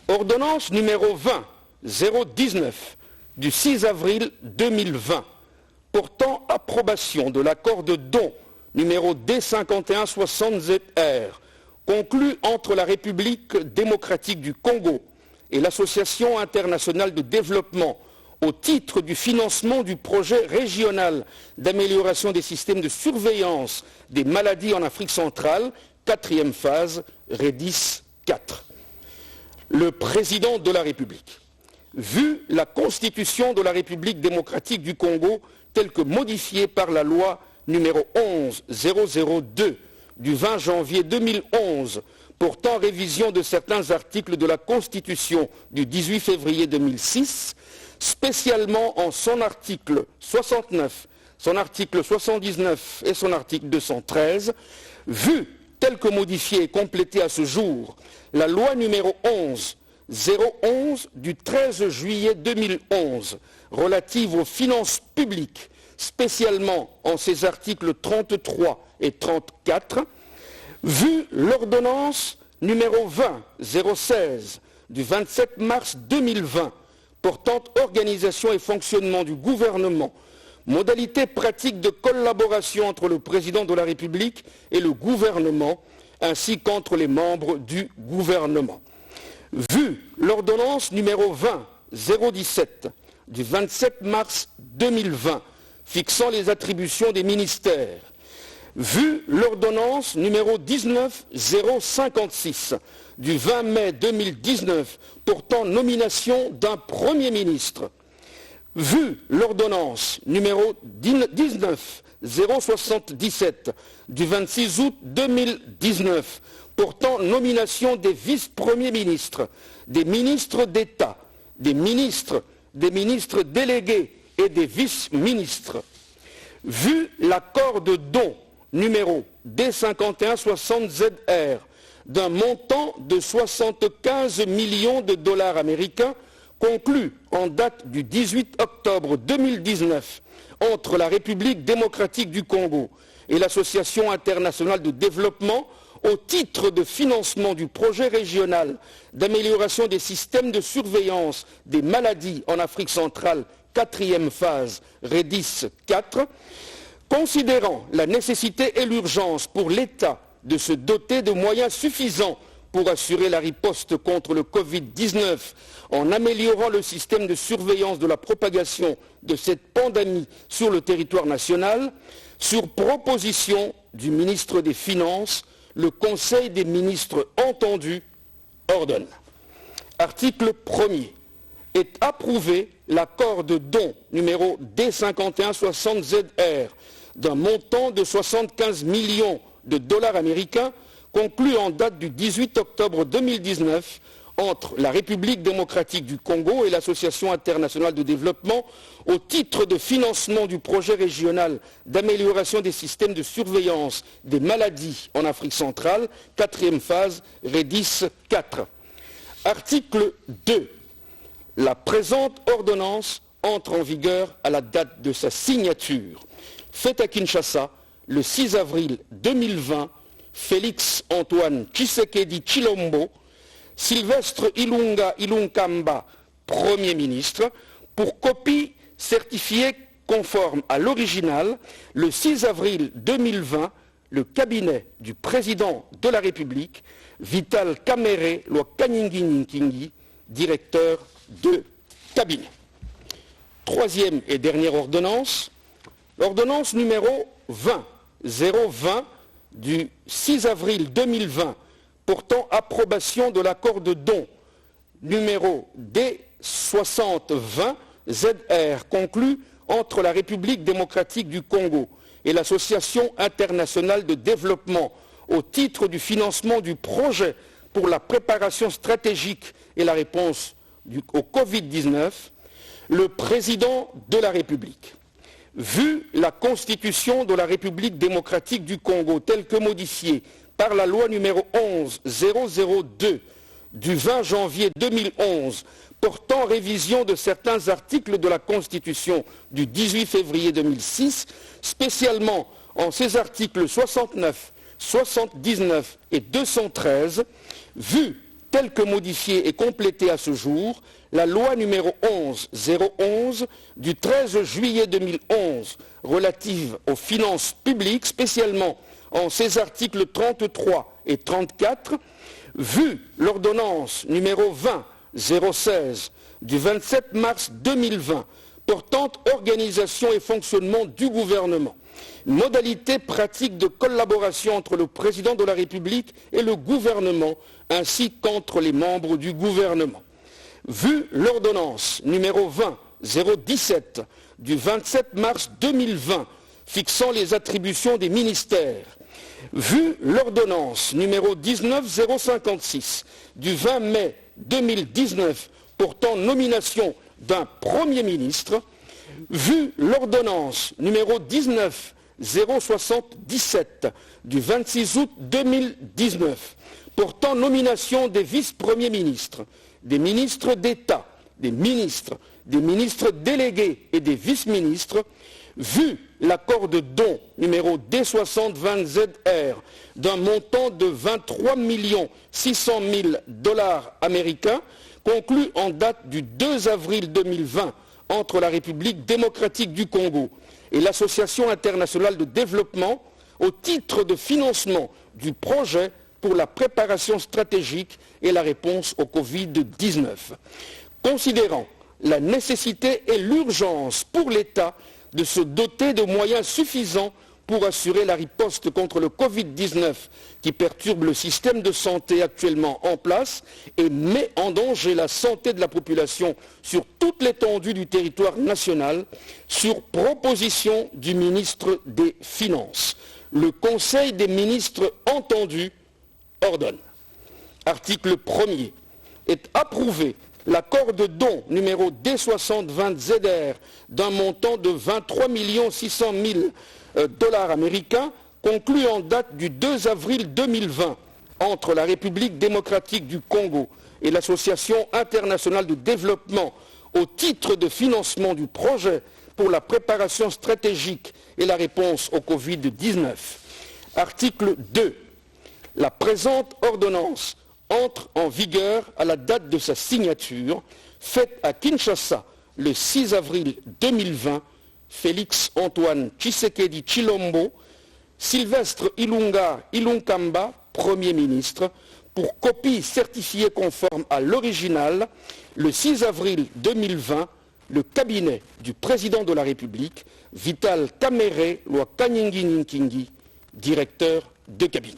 Ordonnance numéro 20-019 du 6 avril 2020 portant approbation de l'accord de don numéro D5160ZR conclu entre la République démocratique du Congo et l'Association internationale de développement au titre du financement du projet régional d'amélioration des systèmes de surveillance des maladies en Afrique centrale, 4e phase, REDIS 4. Le président de la République, vu la Constitution de la République démocratique du Congo telle que modifiée par la loi numéro 11-002 du 20 janvier 2011 portant révision de certains articles de la Constitution du 18 février 2006, spécialement en son article 69, son article 79 et son article 213, vu tel que modifié et complété à ce jour la loi numéro 11-011 du 13 juillet 2011 relative aux finances publiques, spécialement en ses articles 33 et 34, vu l'ordonnance numéro 20-016 du 27 mars 2020 portant organisation et fonctionnement du gouvernement, modalités pratiques de collaboration entre le président de la République et le gouvernement, ainsi qu'entre les membres du gouvernement. Vu l'ordonnance numéro 20-017 du 27 mars 2020 fixant les attributions des ministères, vu l'ordonnance numéro 19-056 du 20 mai 2019 portant nomination d'un Premier ministre, vu l'ordonnance numéro 19-077 du 26 août 2019 portant nomination des vice-premiers ministres, des ministres d'État, des ministres délégués et des vice-ministres, vu l'accord de don numéro D5160ZR d'un montant de 75 millions de dollars américains conclu en date du 18 octobre 2019 entre la République démocratique du Congo et l'Association internationale de développement au titre de financement du projet régional d'amélioration des systèmes de surveillance des maladies en Afrique centrale, 4e phase, REDIS 4, considérant la nécessité et l'urgence pour l'État de se doter de moyens suffisants pour assurer la riposte contre le Covid-19 en améliorant le système de surveillance de la propagation de cette pandémie sur le territoire national, sur proposition du ministre des Finances, le Conseil des ministres entendu ordonne. Article 1er. Est approuvé l'accord de don numéro D5160ZR d'un montant de 75 millions de dollars américains conclu en date du 18 octobre 2019 entre la République démocratique du Congo et l'Association internationale de développement au titre de financement du projet régional d'amélioration des systèmes de surveillance des maladies en Afrique centrale, 4e phase, REDIS 4. Article 2. La présente ordonnance entre en vigueur à la date de sa signature. Faite à Kinshasa, le 6 avril 2020, Félix Antoine Tshisekedi Tshilombo, Sylvestre Ilunga Ilunkamba, Premier ministre, pour copie certifiée conforme à l'original, le 6 avril 2020, le cabinet du président de la République, Vital Kamerhe Lwakanyingi Nkingi, directeur de cabinet. Troisième et dernière ordonnance, l'ordonnance numéro 20-020 du 6 avril 2020 portant approbation de l'accord de don numéro D6020-ZR conclu entre la République démocratique du Congo et l'Association internationale de développement au titre du financement du projet pour la préparation stratégique et la réponse au Covid-19, le président de la République, vu la Constitution de la République démocratique du Congo telle que modifiée par la loi numéro 11-002 du 20 janvier 2011 portant révision de certains articles de la Constitution du 18 février 2006, spécialement en ses articles 69, 79 et 213, vu telle que modifiée et complétée à ce jour, la loi numéro 11-011 du 13 juillet 2011 relative aux finances publiques, spécialement en ses articles 33 et 34, vu l'ordonnance numéro 20-016 du 27 mars 2020 portant organisation et fonctionnement du gouvernement, modalités pratiques de collaboration entre le président de la République et le gouvernement, ainsi qu'entre les membres du gouvernement. Vu l'ordonnance numéro 20-017 du 27 mars 2020 fixant les attributions des ministères, vu l'ordonnance numéro 19-056 du 20 mai 2019 portant nomination d'un Premier ministre, vu l'ordonnance numéro 19-077 du 26 août 2019 portant nomination des vice-premiers ministres, des ministres d'État, des ministres délégués et des vice-ministres, vu l'accord de don numéro D6020ZR d'un montant de 23 600 000 $ américains conclu en date du 2 avril 2020 entre la République démocratique du Congo et l'Association internationale de développement au titre de financement du projet pour la préparation stratégique et la réponse au Covid-19. Considérant la nécessité et l'urgence pour l'État de se doter de moyens suffisants pour assurer la riposte contre le Covid-19 qui perturbe le système de santé actuellement en place et met en danger la santé de la population sur toute l'étendue du territoire national, sur proposition du ministre des Finances. Le Conseil des ministres entendu ordonne. Article 1er. Est approuvé l'accord de don numéro D6020ZR d'un montant de 23 600 000 $ américains conclu en date du 2 avril 2020 entre la République démocratique du Congo et l'Association internationale de développement au titre de financement du projet pour la préparation stratégique et la réponse au Covid-19. Article 2. La présente ordonnance entre en vigueur à la date de sa signature, faite à Kinshasa le 6 avril 2020, Félix Antoine Tshisekedi Tshilombo, Sylvestre Ilunkamba, Premier ministre, pour copie certifiée conforme à l'original, le 6 avril 2020, le cabinet du président de la République, Vital Kamerhe Lwakanyingi Nkingi, directeur de cabinet.